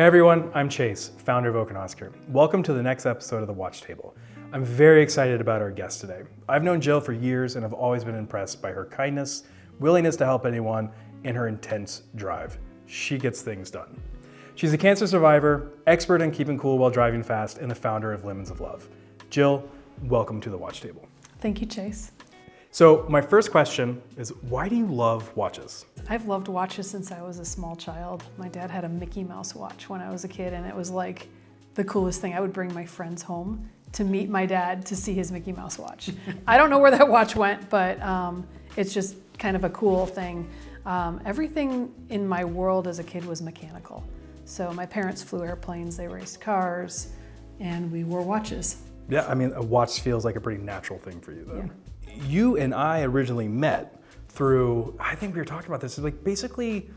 Hey everyone, I'm Chase, founder of Oak & Oscar. Welcome to the next episode of The Watch Table. I'm very excited about our guest today. I've known Jill for years and have always been impressed by her kindness, willingness to help anyone, and her intense drive. She gets things done. She's a cancer survivor, expert in keeping cool while driving fast, and the founder of Lemons of Love. Jill, welcome to The Watch Table. Thank you, Chase. So my first question is, why do you love watches? I've loved watches since I was a small child. My dad had a Mickey Mouse watch when I was a kid, and it was like the coolest thing. I would bring my friends home to meet my dad to see his Mickey Mouse watch. I don't know where that watch went, but it's just kind of a cool thing. Everything in my world as a kid was mechanical. So my parents flew airplanes, they raced cars, and we wore watches. Yeah, I mean, a watch feels like a pretty natural thing for you, though. Yeah. You and I originally met through, I think we were talking about this, like basically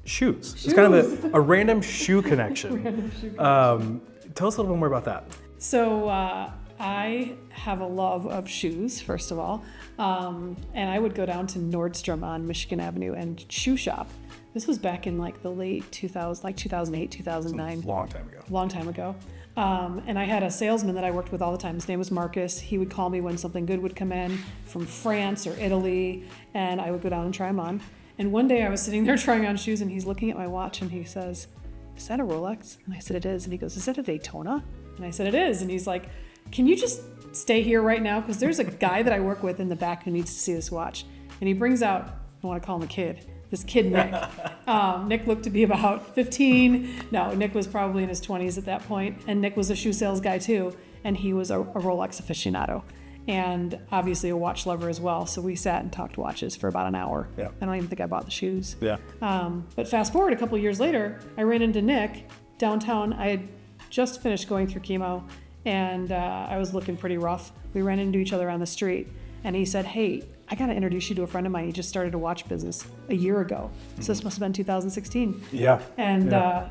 shoes. It's kind of a random shoe connection. Tell us a little bit more about that. So I have a love of shoes, first of all, and I would go down to Nordstrom on Michigan Avenue and shoe shop. This was back in like the late 2000s, like 2008, 2009. Long time ago. Long time ago. And I had a salesman that I worked with all the time. His name was Marcus. He would call me when something good would come in from France or Italy, and I would go down and try them on. And one day I was sitting there trying on shoes, and he's looking at my watch, and he says, "Is that a Rolex?" And I said, "It is." And he goes, "Is that a Daytona?" And I said, "It is." And he's like, "Can you just stay here right now? Because there's a guy that I work with in the back who needs to see this watch." And he brings out, I want to call him a kid, this kid, Nick. Nick looked to be about 15. No, Nick was probably in his 20s at that point. And Nick was a shoe sales guy too. And he was a Rolex aficionado. And obviously a watch lover as well. So we sat and talked watches for about an hour. Yeah. I don't even think I bought the shoes. Yeah. But fast forward a couple of years later, I ran into Nick downtown. I had just finished going through chemo, and I was looking pretty rough. We ran into each other on the street, and he said, "Hey, I got to introduce you to a friend of mine. He just started a watch business a year ago." So this must have been 2016. Yeah. And the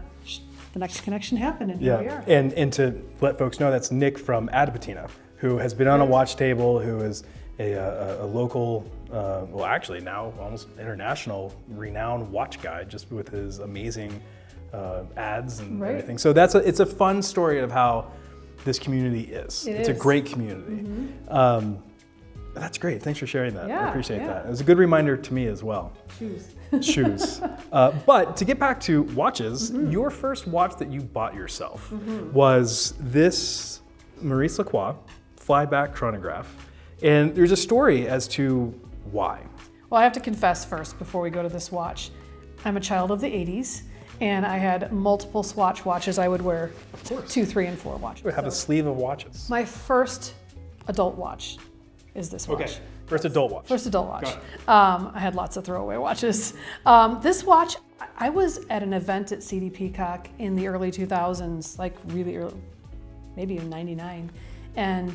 next connection happened, and here we are. And to let folks know, that's Nick from Patina, who has been on a watch table, who is a local, well, actually now almost international, renowned watch guy, just with his amazing ads and everything. So it's a fun story of how this community is. It's a great community. That's great. Thanks for sharing that. I appreciate that. It was a good reminder to me as well. Shoes. But to get back to watches, your first watch that you bought yourself was this Maurice Lacroix flyback chronograph. And there's a story as to why. Well, I have to confess first before we go to this watch. I'm a child of the 80s, and I had multiple Swatch watches. I would wear 2, 3, and 4 watches. We have a sleeve of watches. My first adult watch is this watch. Okay, first adult watch. First adult watch. Got it. I had lots of throwaway watches. This watch, I was at an event at CD Peacock in the early 2000s, like really early, maybe in 99. And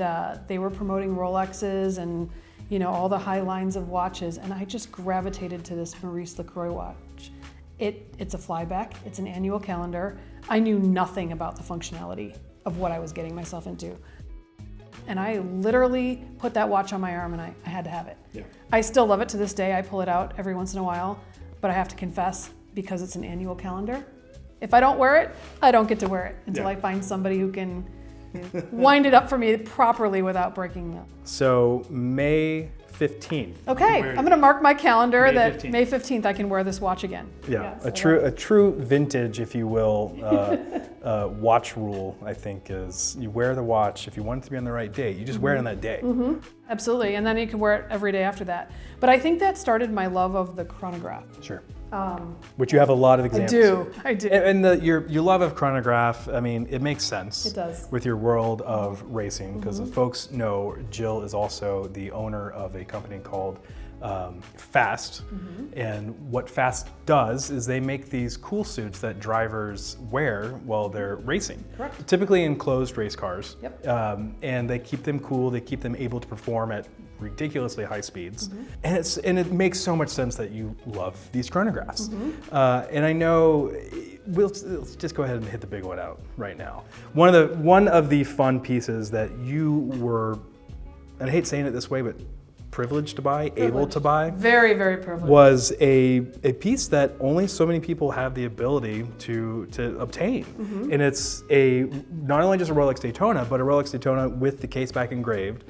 they were promoting Rolexes and, you know, all the high lines of watches. And I just gravitated to this Maurice Lacroix watch. It's a flyback, it's an annual calendar. I knew nothing about the functionality of what I was getting myself into. And I literally put that watch on my arm, and I had to have it. Yeah. I still love it to this day. I pull it out every once in a while, but I have to confess, because it's an annual calendar, if I don't wear it, I don't get to wear it until I find somebody who can wind it up for me properly without breaking them. So May 15th. Okay, I'm gonna mark my calendar May that 15th. May 15th I can wear this watch again. Yeah, a true vintage, if you will, watch rule, I think, is you wear the watch. If you want it to be on the right date, you just wear it on that day. Absolutely, and then you can wear it every day after that. But I think that started my love of the chronograph. Sure. Which you have a lot of examples. I do. And your love of chronograph, I mean, it makes sense. It does. With your world of racing, because as folks know, Jill is also the owner of a company called Fast. And what Fast does is they make these cool suits that drivers wear while they're racing. Correct. Typically in closed race cars. Yep. And they keep them cool, they keep them able to perform at ridiculously high speeds. And it makes so much sense that you love these chronographs. And I know, let's just go ahead and hit the big one out right now. One of the fun pieces that you were, and I hate saying it this way, but privileged to buy, able to buy, Very, very privileged. was a piece that only so many people have the ability to obtain. And it's not only just a Rolex Daytona, but a Rolex Daytona with the case back engraved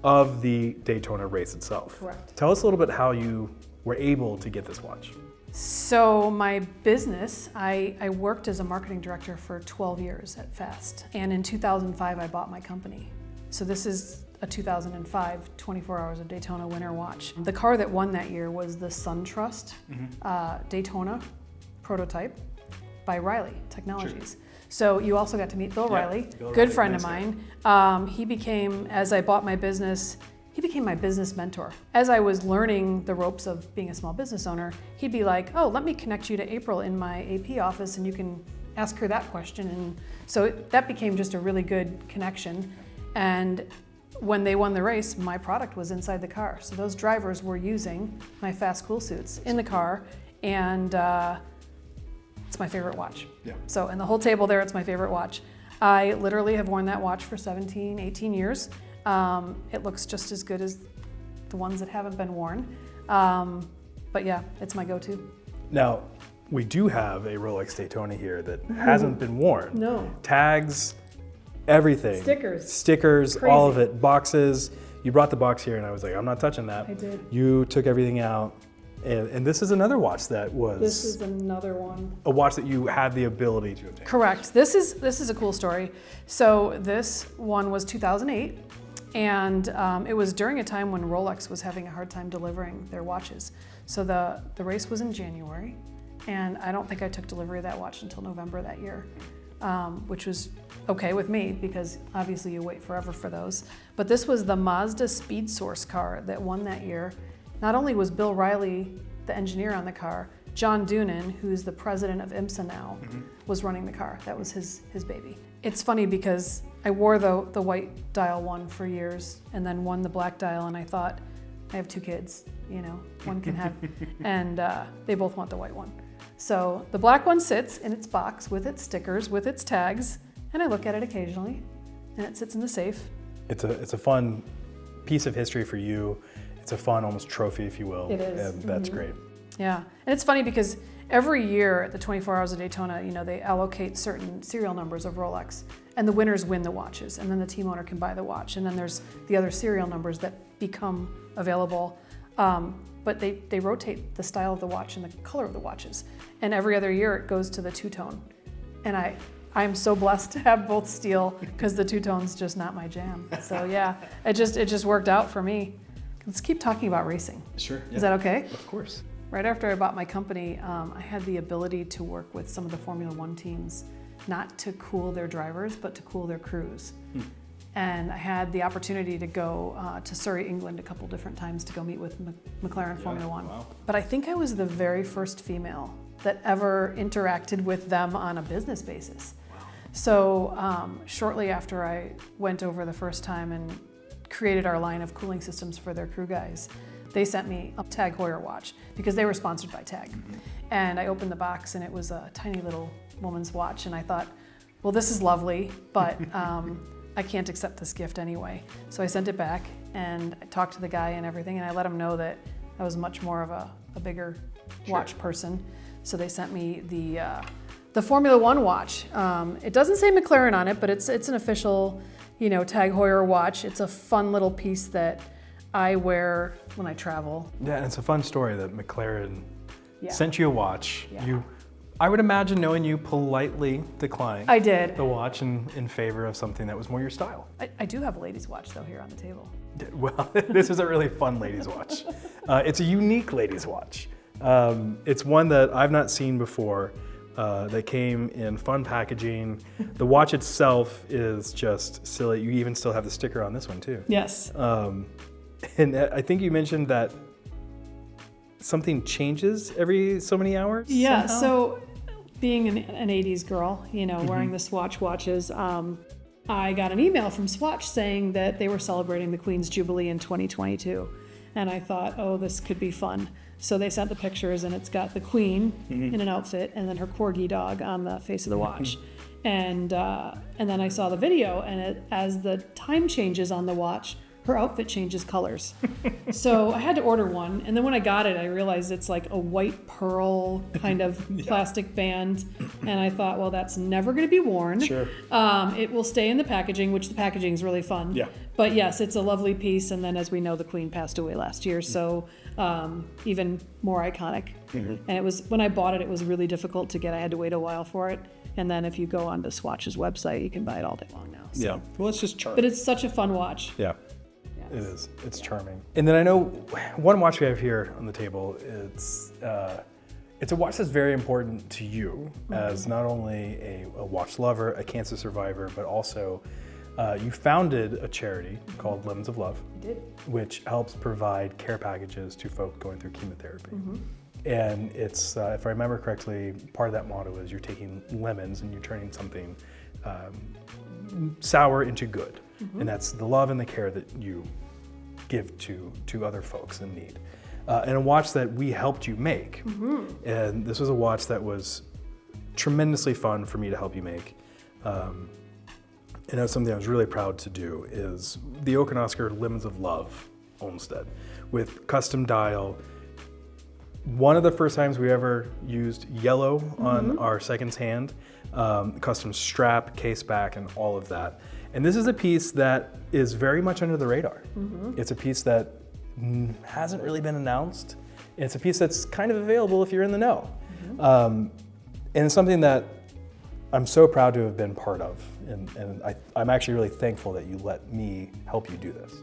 of the Daytona race itself. Correct. Tell us a little bit how you were able to get this watch. So my business, I worked as a marketing director for 12 years at Fast. And in 2005, I bought my company. So this is a 2005 24 Hours of Daytona winter watch. The car that won that year was the SunTrust Daytona prototype by Riley Technologies. So you also got to meet Bill Riley, good friend of mine. He became, as I bought my business, he became my business mentor. As I was learning the ropes of being a small business owner, he'd be like, oh, let me connect you to April in my AP office and you can ask her that question. And so that became just a really good connection. And when they won the race, my product was inside the car. So those drivers were using my Fast Cool suits in the car, and it's my favorite watch. Yeah. So, and the whole table there, it's my favorite watch. I literally have worn that watch for 17, 18 years. It looks just as good as the ones that haven't been worn. But yeah, it's my go-to. Now, we do have a Rolex Daytona here that hasn't been worn. No. Tags, everything. Stickers, Crazy. all of it, boxes. You brought the box here and I was like, I'm not touching that. I did. You took everything out. And this is another watch that was This is another one. a watch that you had the ability to obtain. Correct. This is a cool story. So this one was 2008, and it was during a time when Rolex was having a hard time delivering their watches. So the race was in January, and I don't think I took delivery of that watch until November that year, which was okay with me because obviously you wait forever for those. But this was the Mazda Speed Source car that won that year. Not only was Bill Riley the engineer on the car, John Doonan, who's the president of IMSA now, was running the car. That was his baby. It's funny because I wore the white dial one for years and then won the black dial, and I thought, I have two kids, one can have, and they both want the white one. So the black one sits in its box with its stickers, with its tags, and I look at it occasionally, and it sits in the safe. It's a fun piece of history for you. It's a fun, almost trophy, if you will. It is. And that's great. Yeah, and it's funny because every year at the 24 Hours of Daytona, they allocate certain serial numbers of Rolex, and the winners win the watches, and then the team owner can buy the watch, and then there's the other serial numbers that become available. But they rotate the style of the watch and the color of the watches, and every other year it goes to the two-tone. And I'm so blessed to have both steel because the two-tone's just not my jam. So yeah, it just worked out for me. Let's keep talking about racing. Sure. Is that okay? Of course. Right after I bought my company, I had the ability to work with some of the Formula One teams, not to cool their drivers, but to cool their crews. And I had the opportunity to go to Surrey, England a couple different times to go meet with McLaren Formula One. Wow. But I think I was the very first female that ever interacted with them on a business basis. Wow. So shortly after I went over the first time and created our line of cooling systems for their crew guys, they sent me a Tag Heuer watch because they were sponsored by Tag. And I opened the box and it was a tiny little woman's watch, and I thought, well, this is lovely, but I can't accept this gift anyway. So I sent it back and I talked to the guy and everything, and I let him know that I was much more of a bigger watch person. So they sent me the Formula One watch. It doesn't say McLaren on it, but it's an official Tag Heuer watch. It's a fun little piece that I wear when I travel. Yeah, and it's a fun story that McLaren Yeah. sent you a watch. Yeah. I would imagine, knowing you, politely declined I did. the watch in favor of something that was more your style. I do have a ladies' watch though here on the table. Well, this is a really fun ladies' watch. It's a unique ladies' watch. It's one that I've not seen before. That came in fun packaging. The watch itself is just silly. You even still have the sticker on this one too. Yes. And I think you mentioned that something changes every so many hours? Yeah, somehow? so being an 80s girl, wearing the Swatch watches, I got an email from Swatch saying that they were celebrating the Queen's Jubilee in 2022. And I thought, oh, this could be fun. So they sent the pictures, and it's got the Queen in an outfit and then her corgi dog on the face of the watch. And then I saw the video, and as the time changes on the watch, her outfit changes colors. So I had to order one. And then when I got it, I realized it's like a white pearl kind of plastic band. And I thought, well, that's never going to be worn. Sure. It will stay in the packaging, which the packaging is really fun. Yeah. But yes, it's a lovely piece. And then as we know, the Queen passed away last year. So even more iconic. And it was, when I bought it, it was really difficult to get. I had to wait a while for it. And then if you go onto Swatch's website, you can buy it all day long now. So. Yeah. Well, it's just charming. But it's such a fun watch. Yeah. It is. It's charming. And then I know one watch we have here on the table, it's a watch that's very important to you as not only a watch lover, a cancer survivor, but also you founded a charity called Lemons of Love, I did. which helps provide care packages to folk going through chemotherapy. And it's, if I remember correctly, part of that motto is you're taking lemons and you're turning something sour into good. And that's the love and the care that you give to other folks in need. And a watch that we helped you make. And this was a watch that was tremendously fun for me to help you make. And that's something I was really proud to do, is the Oak and Oscar Lemons of Love Alstead with custom dial. One of the first times we ever used yellow on our seconds hand, custom strap, case back, and all of that. And this is a piece that is very much under the radar. It's a piece that hasn't really been announced. It's a piece that's kind of available if you're in the know. And it's something that I'm so proud to have been part of. And I'm actually really thankful that you let me help you do this.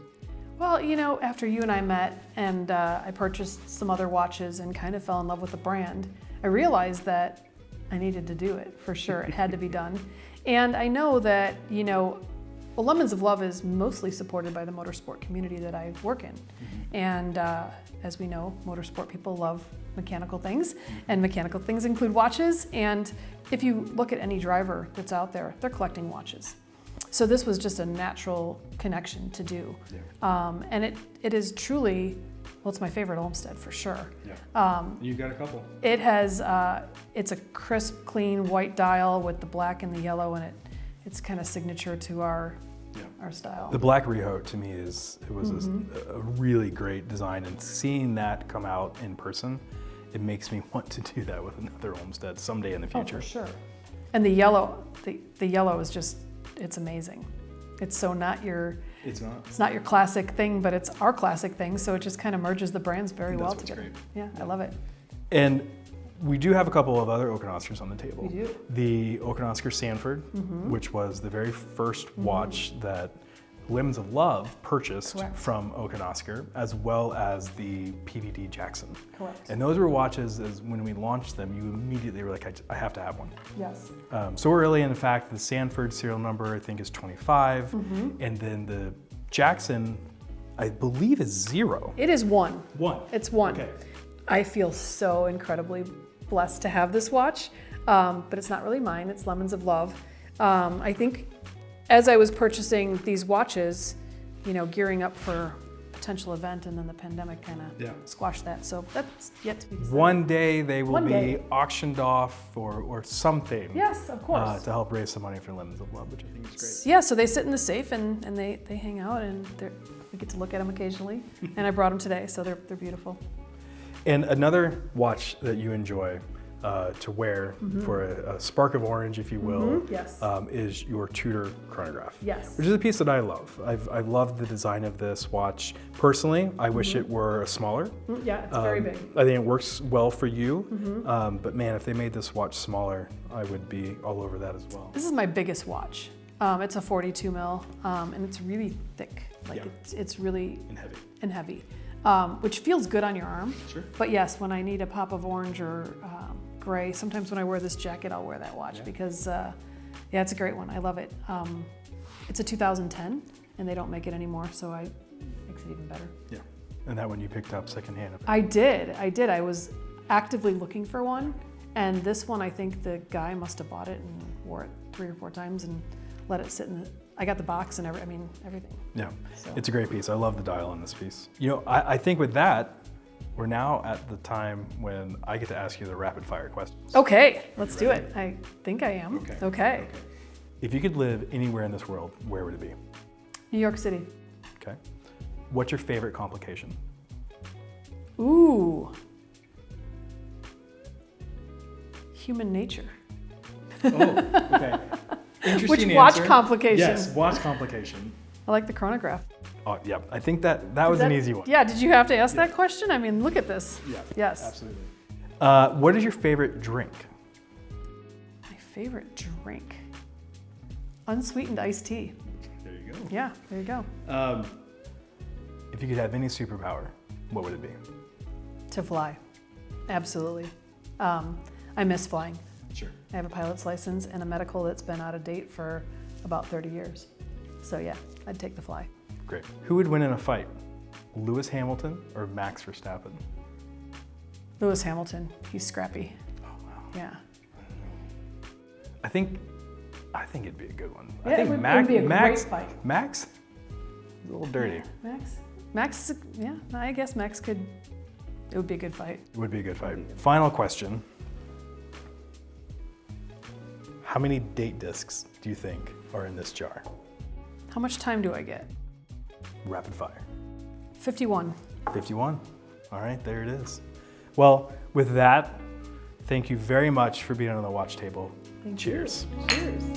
Well, you know, after you and I met and I purchased some other watches and kind of fell in love with the brand, I realized that I needed to do it for sure. It had to be done. And I know that, you know, well, Lemons of Love is mostly supported by the motorsport community that I work in. And as we know, motorsport people love mechanical things, and mechanical things include watches. And if you look at any driver that's out there, they're collecting watches. So this was just a natural connection to do. And it is truly, well, it's my favorite Alstead for sure. You got a couple. It has, it's a crisp, clean white dial with the black and the yellow, and it's kind of signature to our style. The black Riho to me was a really great design, and seeing that come out in person, it makes me want to do that with another Alstead someday in the future. Oh, for sure. And the yellow, the yellow is just, it's amazing. It's so not your, it's not your classic thing, but it's our classic thing. So it just kind of merges the brands very well together. Yeah, I love it. And we do have a couple of other Oak and Oscars on the table. We do. The Oak and Oscar Sanford, which was the very first watch that Lemons of Love purchased from Oak and Oscar, as well as the PVD Jackson. Correct. And those were watches, as when we launched them, you immediately were like, I have to have one. Yes. So early, in fact, the Sanford serial number, I think, is 25. And then the Jackson, I believe, is 0. It is 1. 1. It's 1. Okay. I feel so incredibly blessed to have this watch, but it's not really mine. It's Lemons of Love. I think as I was purchasing these watches, you know, gearing up for a potential event, and then the pandemic kind of squashed that. So that's yet to be decided. One day they will be auctioned off or something. Yes, of course. To help raise some money for Lemons of Love, which I think is great. Yeah, so they sit in the safe and they hang out, and we get to look at them occasionally. And I brought them today, so they're beautiful. And another watch that you enjoy to wear for a spark of orange, if you will, is your Tudor chronograph. Yes. Which is a piece that I love. I've loved the design of this watch. Personally, I wish it were smaller. Yeah, it's very big. I think it works well for you, but man, if they made this watch smaller, I would be all over that as well. This is my biggest watch. It's a 42 mil, and it's really thick. Like it's really heavy. Which feels good on your arm. Sure. But yes, when I need a pop of orange or gray, sometimes when I wear this jacket, I'll wear that watch because, it's a great one. I love it. It's a 2010, and they don't make it anymore, so it makes it even better. Yeah, and that one you picked up secondhand. I did. I was actively looking for one, and this one, I think the guy must have bought it and wore it 3 or 4 times and let it sit in the, I got the box and everything. Yeah, so. It's a great piece. I love the dial on this piece. You know, I think with that, we're now at the time when I get to ask you the rapid fire questions. Okay, let's do it. I think I am. Okay. If you could live anywhere in this world, where would it be? New York City. Okay. What's your favorite complication? Ooh. Human nature. Oh, okay. Interesting Which answer. watch complication? Yes, watch complication. I like the chronograph. Oh, yeah. I think that was an easy one. Yeah, did you have to ask that question? I mean, look at this. Yeah. Yes. Absolutely. What is your favorite drink? My favorite drink? Unsweetened iced tea. There you go. Yeah, there you go. If you could have any superpower, what would it be? To fly. Absolutely. I miss flying. Sure. I have a pilot's license and a medical that's been out of date for about 30 years. So yeah, I'd take the fly. Great. Who would win in a fight? Lewis Hamilton or Max Verstappen? Lewis Hamilton, he's scrappy. Oh, wow. Yeah. I think it'd be a good one. Yeah, I think it would be a Max, great fight. Max, a little dirty. Max, yeah, I guess Max it would be a good fight. It would be a good fight. Final question. How many date discs do you think are in this jar? How much time do I get? Rapid fire. 51. 51. All right, there it is. Well, with that, thank you very much for being on the watch table. Thank Cheers. you. Cheers.